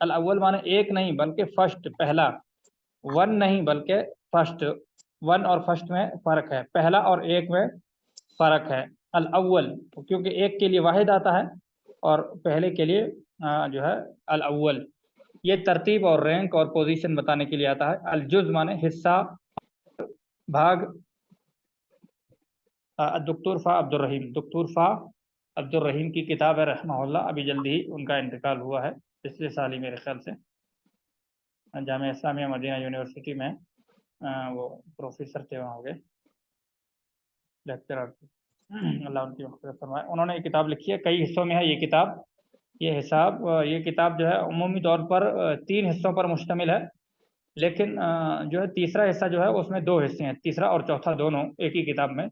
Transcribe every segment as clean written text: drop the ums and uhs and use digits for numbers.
الاول مانے ایک نہیں بلکہ فرسٹ پہلا، ون نہیں بلکہ فرسٹ، ون اور فرسٹ میں فرق ہے، پہلا اور ایک میں فرق ہے۔ الاول کیونکہ ایک کے لیے واحد آتا ہے اور پہلے کے لیے جو ہے الاول، یہ ترتیب اور رینک اور پوزیشن بتانے کے لیے آتا ہے۔ الجز مانے حصہ، بھاگ۔ دکتور فا عبد الرحیم، دکتور فا عبد الرحیم کی کتاب ہے رحمہ اللہ، ابھی جلدی ہی ان کا انتقال ہوا ہے، پچھلے سال ہی میرے خیال سے، جامعہ اسلامیہ مدینہ یونیورسٹی میں وہ پروفیسر تھے وہاں ہو گئے، لیکچرر تھے، اللہ ان کی مغفرت فرمائے۔ انہوں نے یہ کتاب لکھی ہے، کئی حصوں میں ہے یہ کتاب، یہ کتاب جو ہے عمومی طور پر 3 حصوں پر مشتمل ہے، لیکن جو ہے تیسرا حصہ جو ہے اس میں 2 حصے ہیں، تیسرا اور چوتھا دونوں ایک ہی کتاب میں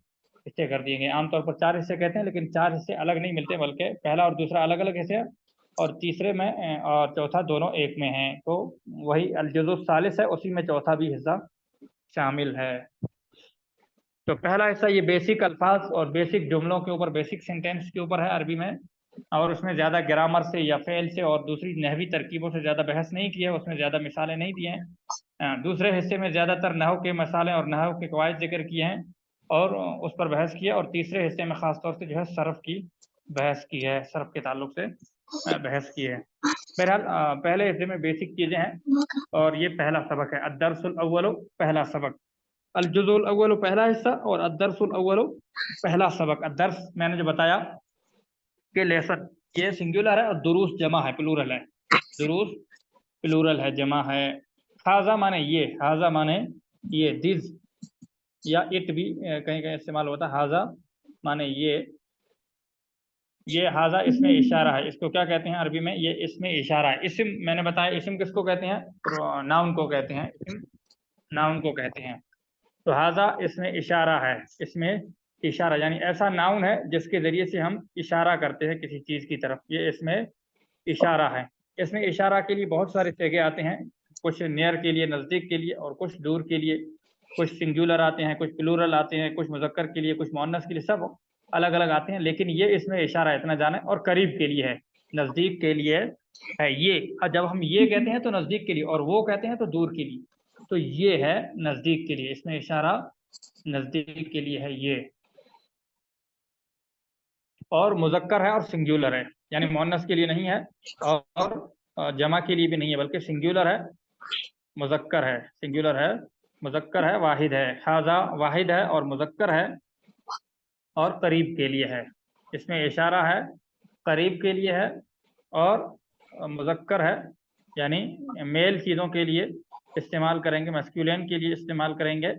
حصے کر دیے گئے۔ عام طور پر 4 حصے کہتے ہیں، لیکن 4 حصے الگ نہیں ملتے، بلکہ پہلا اور دوسرا الگ الگ حصے ہیں، اور تیسرے میں اور چوتھا دونوں ایک میں ہیں، تو وہی الجزء الثالث ہے، اسی میں چوتھا بھی حصہ شامل ہے۔ تو پہلا حصہ یہ بیسک الفاظ اور بیسک جملوں کے اوپر، بیسک سینٹینس کے اوپر ہے عربی میں، اور اس میں زیادہ گرامر سے یا فعل سے اور دوسری نحوی ترکیبوں سے زیادہ بحث نہیں کی ہے، اس میں زیادہ مثالیں نہیں دی ہیں۔ دوسرے حصے میں زیادہ تر نحو کے مسائل اور نحو کے قواعد ذکر کیے ہیں اور اس پر بحث کی ہے، اور تیسرے حصے میں خاص طور سے جو ہے صرف کی بحث کی ہے، صرف کے تعلق سے بحث کی ہے۔ بہرحال پہلے حصے میں بیسک چیزیں ہیں اور یہ پہلا سبق ہے، الدرس الاول، پہلا سبق، الجزء الاول پہلا حصہ اور الدرس الاول پہلا سبق۔ الدرس میں نے جو بتایا کہ لیسن، یہ سنگولر ہے اور دروس جمع ہے، پلورل ہے، دروس پلورل ہے، جمع ہے۔ حاذا مانے یہ، حاذا مانے یہ، دس یا اٹ بھی کہیں کہیں استعمال ہوتا ہے، حاذا مانے یہ حاذا اس میں اشارہ ہے، اس کو کیا کہتے ہیں عربی میں؟ یہ اس میں اشارہ ہے۔ اسم میں نے بتایا، اسم کس کو کہتے ہیں؟ ناؤن کو کہتے ہیں، اسم ناؤن کو کہتے ہیں۔ تو حاذا اس میں اشارہ ہے، اس میں اشارہ یعنی ایسا ناؤن ہے جس کے ذریعے سے ہم اشارہ کرتے ہیں کسی چیز کی طرف، یہ اس میں اشارہ ہے۔ اس میں اشارہ کے لیے بہت سارے صیغے آتے ہیں، کچھ نیئر کے لیے، نزدیک کے لیے، اور کچھ دور کے لیے، کچھ سنگولر آتے ہیں، کچھ پلورل آتے ہیں، کچھ مذکر کے لیے، کچھ مؤنث کے لیے، سب الگ الگ آتے ہیں، لیکن یہ اس میں اشارہ ہے، اتنا جانیں، اور قریب کے لیے ہے، نزدیک کے لیے ہے یہ۔ اور جب ہم یہ کہتے ہیں تو نزدیک کے لیے، اور وہ کہتے ہیں تو دور کے لیے، تو یہ ہے نزدیک کے لیے، اس میں اشارہ نزدیک کے لیے ہے یہ، اور مذکر ہے اور سنگولر ہے، یعنی مؤنث کے لیے نہیں ہے اور جمع کے لیے بھی نہیں ہے، بلکہ سنگولر ہے، مذکر ہے، سنگولر ہے، مذکر ہے، واحد ہے۔ حاذا واحد ہے اور مذکر ہے اور قریب کے لیے ہے، اس میں اشارہ ہے، قریب کے لیے ہے، اور مذکر ہے، یعنی میل چیزوں کے لیے استعمال کریں گے، میسکولین کے لیے استعمال کریں گے،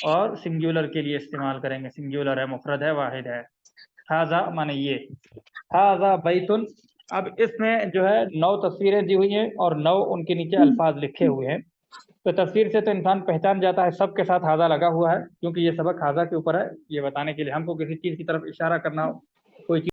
اور سنگولر کے لیے استعمال کریں گے، سنگولر ہے، مفرد ہے، واحد ہے۔ حاذا مانے یہ، حاذا بیتن۔ اب اس میں جو ہے 9 تصویریں دی ہوئی ہیں اور 9 ان کے نیچے الفاظ لکھے ہوئے ہیں، تو تصویر سے تو انسان پہچان جاتا ہے سب کے ساتھ حاذا لگا ہوا ہے، کیونکہ یہ سبق حاذا کے اوپر ہے، یہ بتانے کے لیے ہم کو کسی چیز کی طرف اشارہ کرنا ہو، کوئی چیز